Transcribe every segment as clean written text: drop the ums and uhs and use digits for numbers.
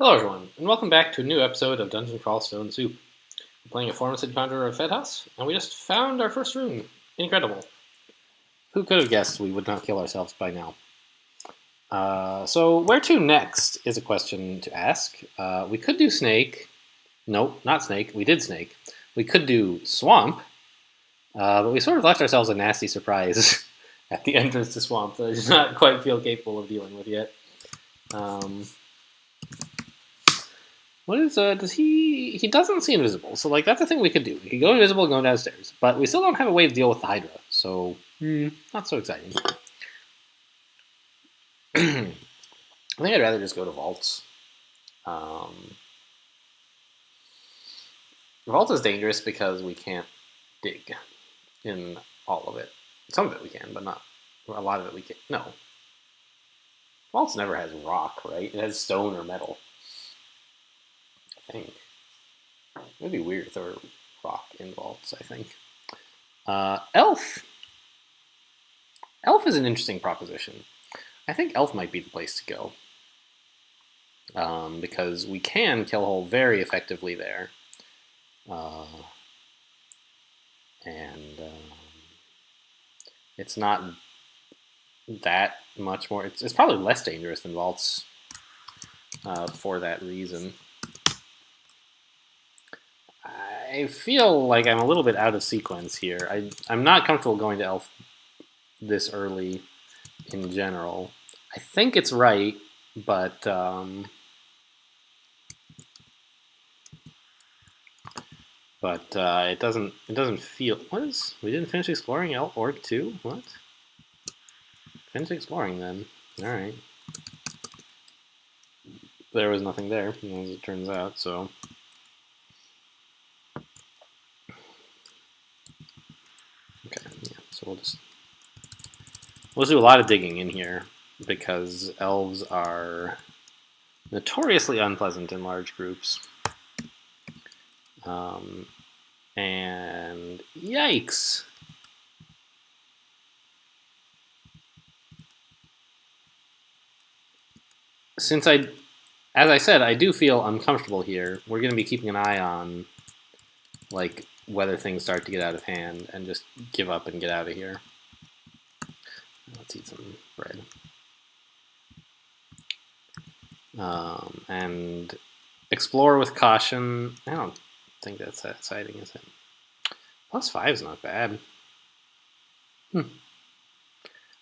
Hello everyone, and welcome back to a new episode of Dungeon Crawl Stone Soup. We're playing a Formicid Conjurer of Fedhas, and we just found our first rune. Incredible. Who could have guessed we would not kill ourselves by now? So where to next is a question to ask. We could do Snake. Nope, not Snake. We did Snake. We could do Swamp, but we sort of left ourselves a nasty surprise at the entrance to Swamp that I do not quite feel capable of dealing with yet. What is, does he doesn't see invisible, so, like, that's a thing we could do. We could go invisible and go downstairs, but we still don't have a way to deal with the Hydra, so, not so exciting. I think I'd rather just go to Vaults. Vault is dangerous because we can't dig in all of it. Some of it we can, but not a lot of it we can't. No. Vaults never has rock, right? It has stone or metal. I think. It would be weird if there were rock in vaults, I think. Elf. Elf is an interesting proposition. I think Elf might be the place to go. Because we can kill hole very effectively there. It's not that much more. It's probably less dangerous than vaults for that reason. I feel like I'm a little bit out of sequence here. I'm not comfortable going to Elf this early in general. I think it's right, but it doesn't feel. What is? We didn't finish exploring Orc 2? What? Finish exploring then. All right. There was nothing there, as it turns out. So. Okay. Yeah. So we'll do a lot of digging in here because elves are notoriously unpleasant in large groups. And yikes. Since as I said, I do feel uncomfortable here, we're going to be keeping an eye on, like, whether things start to get out of hand and just give up and get out of here. Let's eat some bread. And explore with caution. I don't think that's that exciting, is it? +5 is not bad.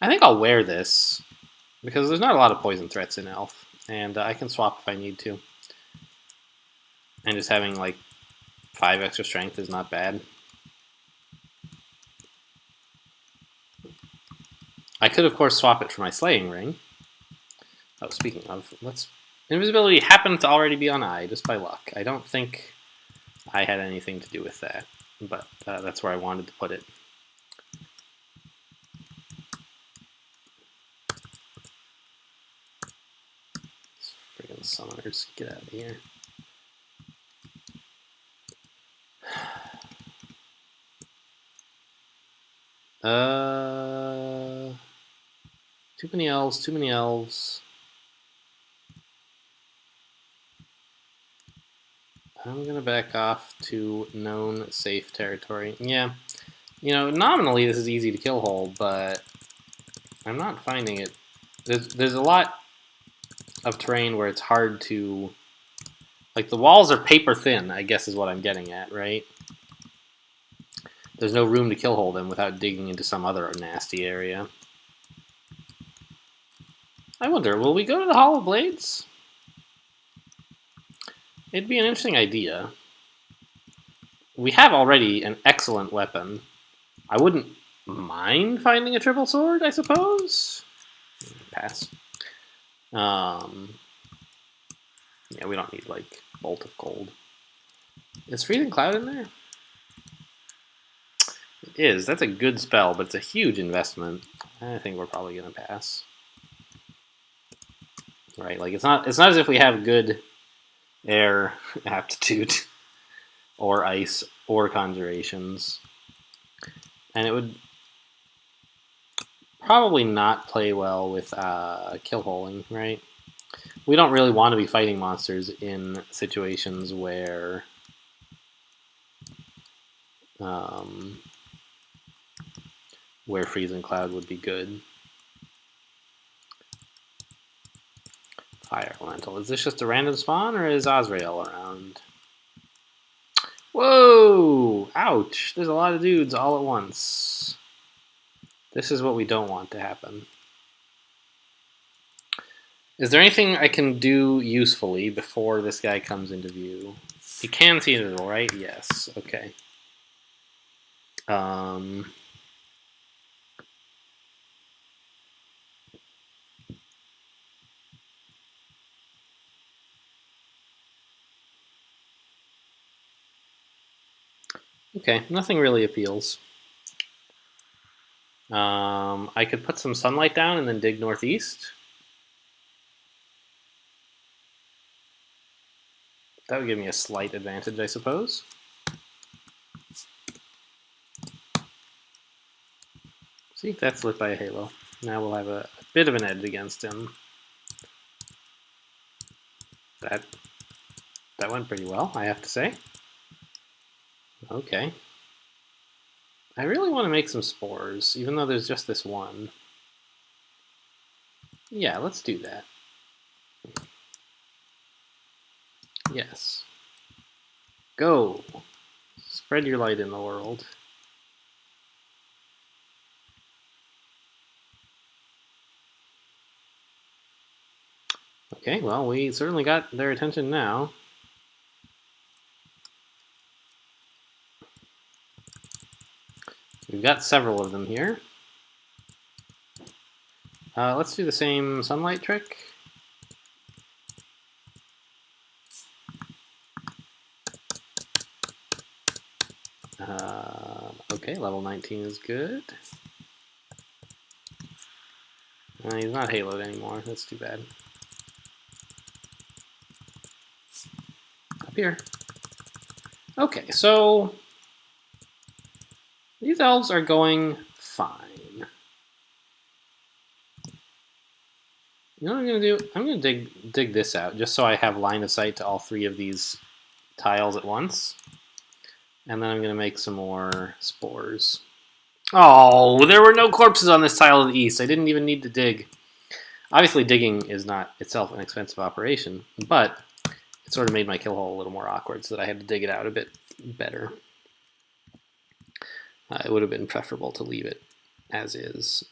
I think I'll wear this because there's not a lot of poison threats in Elf, and I can swap if I need to. And just having like 5 extra strength is not bad. I could, of course, swap it for my slaying ring. Oh, speaking of, invisibility happened to already be on I, just by luck. I don't think I had anything to do with that, but that's where I wanted to put it. Friggin' summoners, get out of here. Too many elves, too many elves. I'm gonna back off to known safe territory. Yeah, you know, nominally this is easy to kill hole, but I'm not finding it. There's a lot of terrain where it's hard to, like, the walls are paper thin, I guess is what I'm getting at, right? There's no room to kill hole them without digging into some other nasty area. I wonder, will we go to the Hall of Blades? It'd be an interesting idea. We have already an excellent weapon. I wouldn't mind finding a triple sword, I suppose. Pass. Yeah, we don't need, like, Bolt of Cold. Is Freezing Cloud in there? It is. That's a good spell, but it's a huge investment. I think we're probably gonna pass. Right, like, it's not as if we have good air aptitude or ice or conjurations, and it would probably not play well with kill holing, right? We don't really want to be fighting monsters in situations where Freeze and Cloud would be good. Fire Elemental. Is this just a random spawn, or is Azrael around? Whoa! Ouch! There's a lot of dudes all at once. This is what we don't want to happen. Is there anything I can do usefully before this guy comes into view? He can see into the door, right? Yes. Okay. Okay, nothing really appeals. I could put some sunlight down and then dig northeast. That would give me a slight advantage, I suppose. See, that's lit by a halo. Now we'll have a bit of an edge against him. That went pretty well, I have to say. Okay. I really want to make some spores, even though there's just this one. Yeah, let's do that. Yes. Go! Spread your light in the world. Okay, well, we certainly got their attention now. We've got several of them here. Let's do the same sunlight trick. Okay, level 19 is good. He's not haloed anymore. That's too bad. Up here. Okay, so these elves are going fine. You know what I'm going to do? I'm going to dig this out, just so I have line of sight to all three of these tiles at once. And then I'm going to make some more spores. Oh, there were no corpses on this tile to the east. I didn't even need to dig. Obviously, digging is not itself an expensive operation, but it sort of made my kill hole a little more awkward, so that I had to dig it out a bit better. It would have been preferable to leave it as is.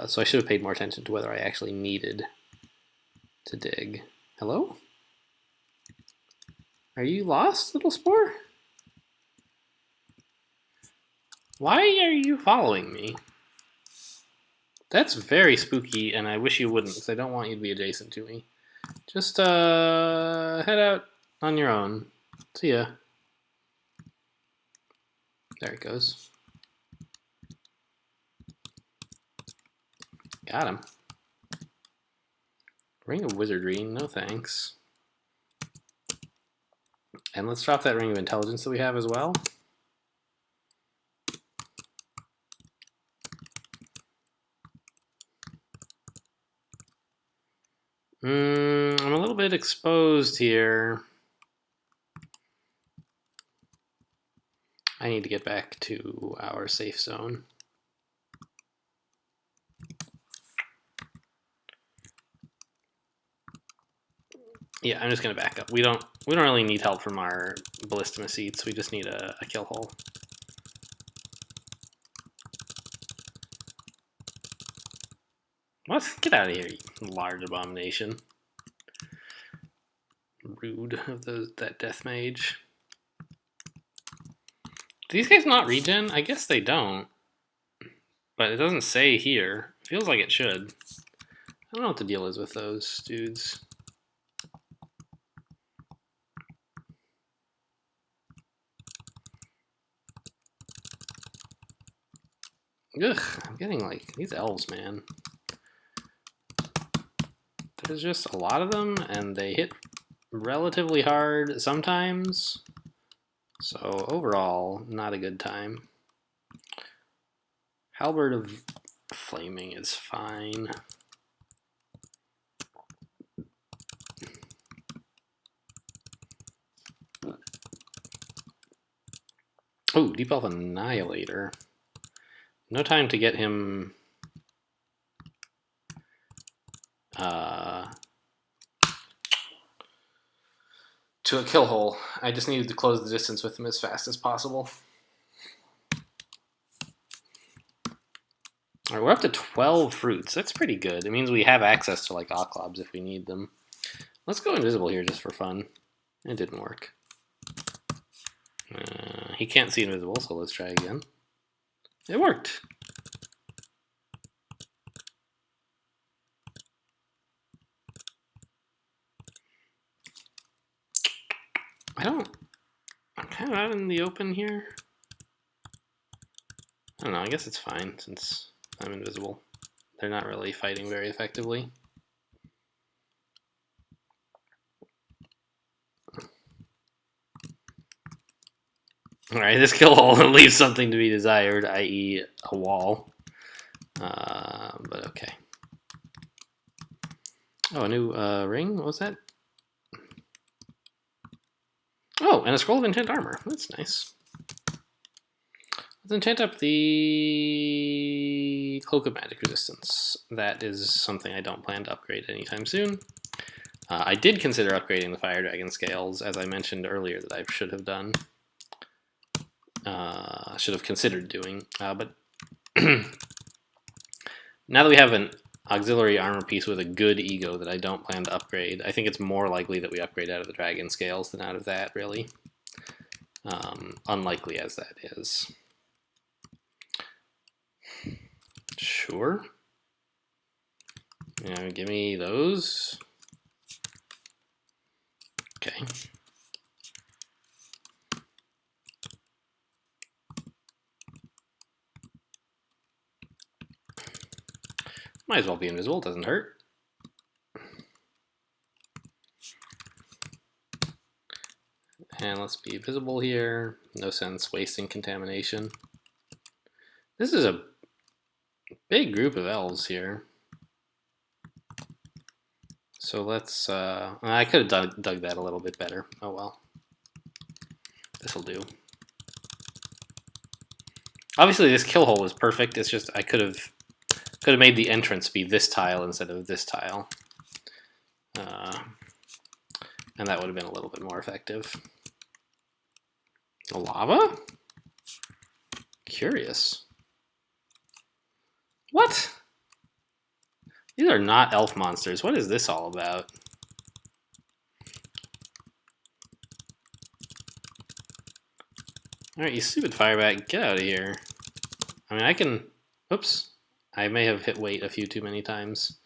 So I should have paid more attention to whether I actually needed to dig. Hello? Are you lost, little spore? Why are you following me? That's very spooky, and I wish you wouldn't, because I don't want you to be adjacent to me. Just head out on your own. See ya. There it goes. Got him. Ring of Wizardry, no thanks. And let's drop that Ring of Intelligence that we have as well. I'm a little bit exposed here. I need to get back to our safe zone. Yeah, I'm just gonna back up. We don't really need help from our Ballistama seats. We just need a kill hole. What? Get out of here, you large abomination. Rude of that death mage. Do these guys not regen? I guess they don't. But it doesn't say here. Feels like it should. I don't know what the deal is with those dudes. Ugh, I'm getting like these elves, man. There's just a lot of them, and they hit relatively hard sometimes. So overall, not a good time. Halberd of Flaming is fine. Oh, Deep Elf Annihilator. No time to get him to a kill hole. I just needed to close the distance with him as fast as possible. Alright, we're up to 12 fruits. That's pretty good. It means we have access to like Oclobs if we need them. Let's go invisible here just for fun. It didn't work. He can't see invisible, so let's try again. It worked. I'm kind of out in the open here. I don't know, I guess it's fine since I'm invisible. They're not really fighting very effectively. Alright, this kill hole leaves something to be desired, i.e. a wall. But okay. Oh, a new ring? What was that? Oh, and a scroll of enchant armor. That's nice. Let's enchant up the Cloak of Magic Resistance. That is something I don't plan to upgrade anytime soon. I did consider upgrading the Fire Dragon Scales, as I mentioned earlier that I should have done. Should have considered doing, but now that we have an auxiliary armor piece with a good ego that I don't plan to upgrade, I think it's more likely that we upgrade out of the Dragon Scales than out of that, really. Unlikely as that is. Sure. Yeah, give me those. Okay. Might as well be invisible, doesn't hurt. And let's be visible here. No sense wasting contamination. This is a big group of elves here. So let's, I could have dug that a little bit better. Oh well. This'll do. Obviously this kill hole is perfect, it's just I could have made the entrance be this tile instead of this tile. And that would have been a little bit more effective. The lava? Curious. What? These are not elf monsters. What is this all about? Alright, you stupid firebat, get out of here. I mean, I can... Oops. I may have hit wait a few too many times.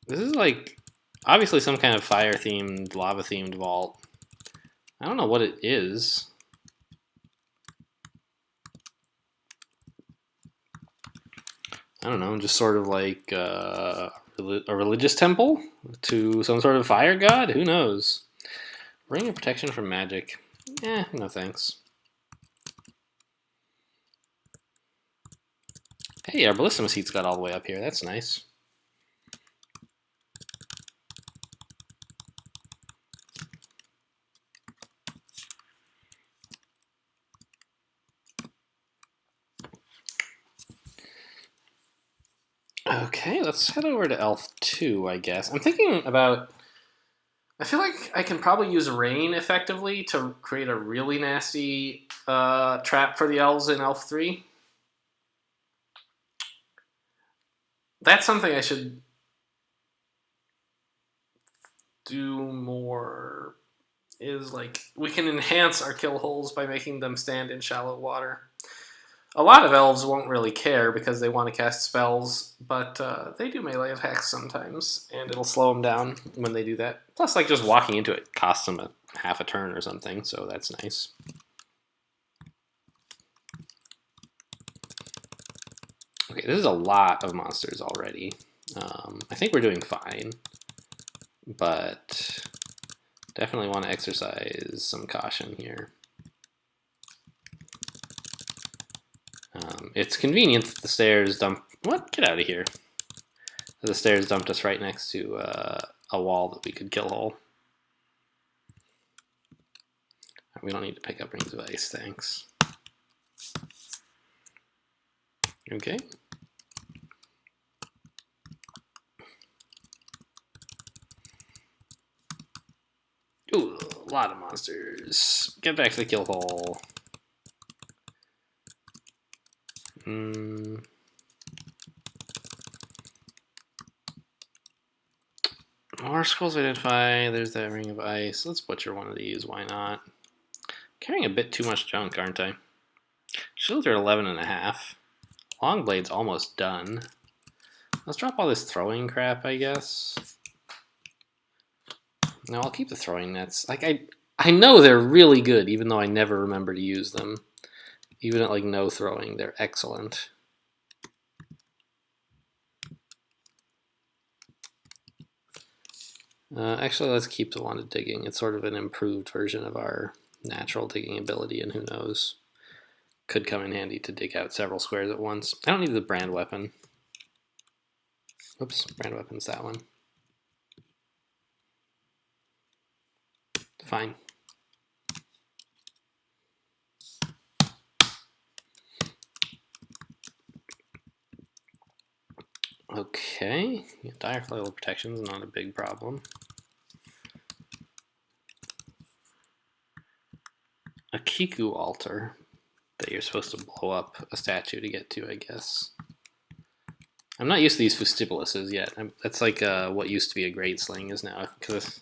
This is like, obviously some kind of fire-themed, lava-themed vault. I don't know what it is. I don't know, just sort of like a religious temple to some sort of fire god? Who knows? Ring of protection from magic. No thanks. Hey, our Ballistama seats got all the way up here. That's nice. Okay, let's head over to Elf 2, I guess. I'm thinking about... I feel like I can probably use rain effectively to create a really nasty trap for the elves in Elf 3. That's something I should do more, is like, we can enhance our kill holes by making them stand in shallow water. A lot of elves won't really care because they want to cast spells, but they do melee attacks sometimes, and it'll slow them down when they do that. Plus, like, just walking into it costs them half a turn or something, so that's nice. Okay, this is a lot of monsters already. I think we're doing fine, but Definitely want to exercise some caution here. It's convenient that the stairs dump... What? Get out of here. The stairs dumped us right next to a wall that we could kill whole. We don't need to pick up rings of ice, thanks. Okay. Ooh, a lot of monsters. Get back to the kill hole. More scrolls identify. There's that ring of ice. Let's butcher one of these. Why not? Carrying a bit too much junk, aren't I? Shields are 11.5. Long blade's almost done. Let's drop all this throwing crap, I guess. No, I'll keep the throwing nets. Like I know they're really good, even though I never remember to use them. Even at like no throwing, they're excellent. Actually, let's keep the wand of digging. It's sort of an improved version of our natural digging ability, and who knows, could come in handy to dig out several squares at once. I don't need the brand weapon. Oops, brand weapon's that one. Fine. Okay, yeah, dire flail protection is not a big problem. A Kiku altar that you're supposed to blow up a statue to get to, I guess. I'm not used to these Fustibulouses yet. That's like what used to be a great sling is now, because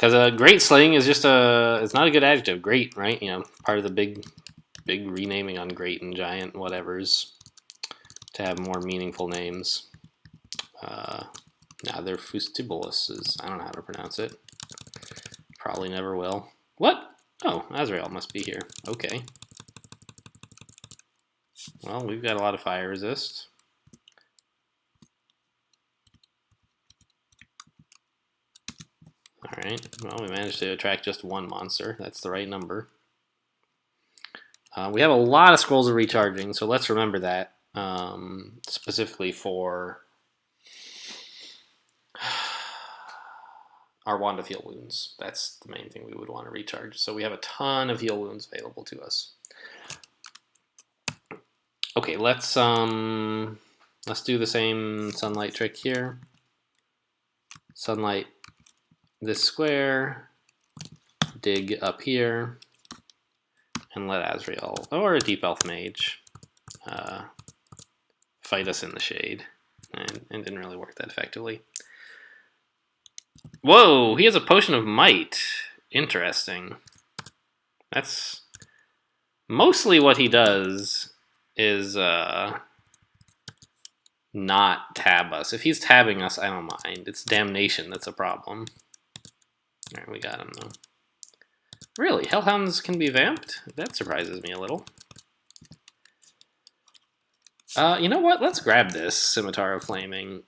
a great sling is just it's not a good adjective. Great, right? You know, part of the big renaming on great and giant whatevers to have more meaningful names. Now they're Fustibulouses. I don't know how to pronounce it. Probably never will. What? Oh, Azrael must be here. Okay. Well, we've got a lot of fire resist. Alright, well, we managed to attract just one monster. That's the right number. We have a lot of scrolls of recharging, so let's remember that. Specifically for our wand of heal wounds. That's the main thing we would want to recharge. So we have a ton of heal wounds available to us. Okay, let's do the same sunlight trick here. Sunlight this square, dig up here, and let Azrael or a deep elf mage fight us in the shade, and didn't really work that effectively. Whoa, he has a potion of might. Interesting. That's mostly what he does is not tab us. If he's tabbing us, I don't mind. It's damnation that's a problem. Alright, we got him though. Really? Hellhounds can be vamped? That surprises me a little. You know what? Let's grab this Scimitar of Flaming.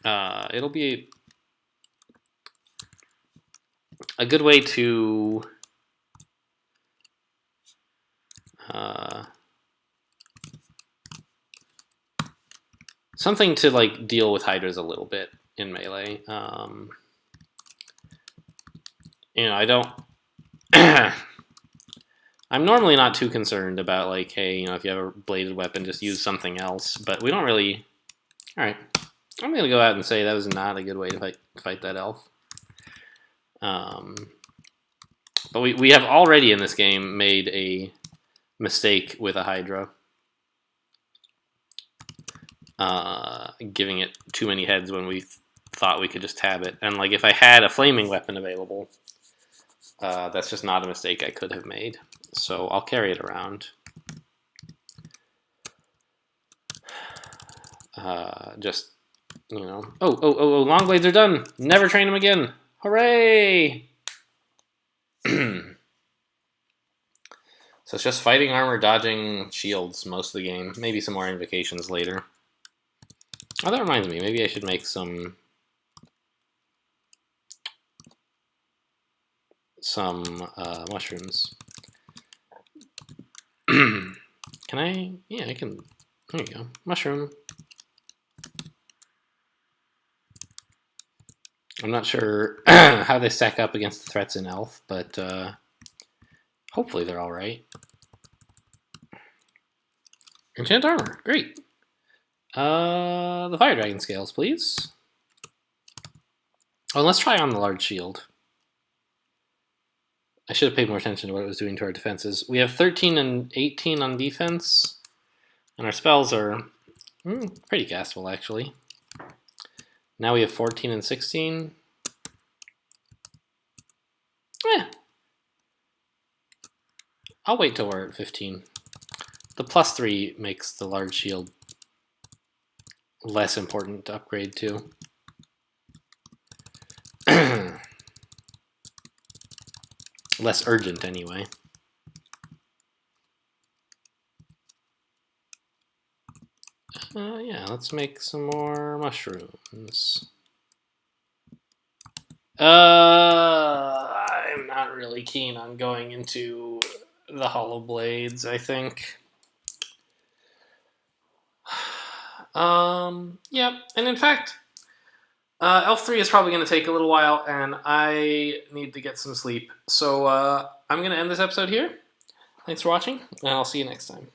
It'll be a good way to something to like deal with hydras a little bit in melee. You know, I don't. I'm normally not too concerned about like, hey, you know, if you have a bladed weapon, just use something else. But we don't really. All right, I'm gonna go out and say that was not a good way to fight that elf. But we have already in this game made a mistake with a Hydra, giving it too many heads when we thought we could just tab it. And like if I had a flaming weapon available, that's just not a mistake I could have made. So I'll carry it around. Just, you know. Oh, long blades are done. Never train them again. Hooray! So it's just fighting armor, dodging shields most of the game. Maybe some more invocations later. Oh, that reminds me. Maybe I should make some some mushrooms. Can I? Yeah, I can. There you go. Mushroom. I'm not sure how they stack up against the threats in Elf, but hopefully they're all right. Enchant armor. Great. The fire dragon scales, please. Oh, let's try on the large shield. I should have paid more attention to what it was doing to our defenses. We have 13 and 18 on defense, and our spells are pretty castable, actually. Now we have 14 and 16. I'll wait till we're at 15. The +3 makes the large shield less important to upgrade to. Less urgent, anyway. Yeah, let's make some more mushrooms. I'm not really keen on going into the hollow blades, I think. Yeah, and in fact, Elf 3 is probably going to take a little while, and I need to get some sleep. So I'm going to end this episode here. Thanks for watching, and I'll see you next time.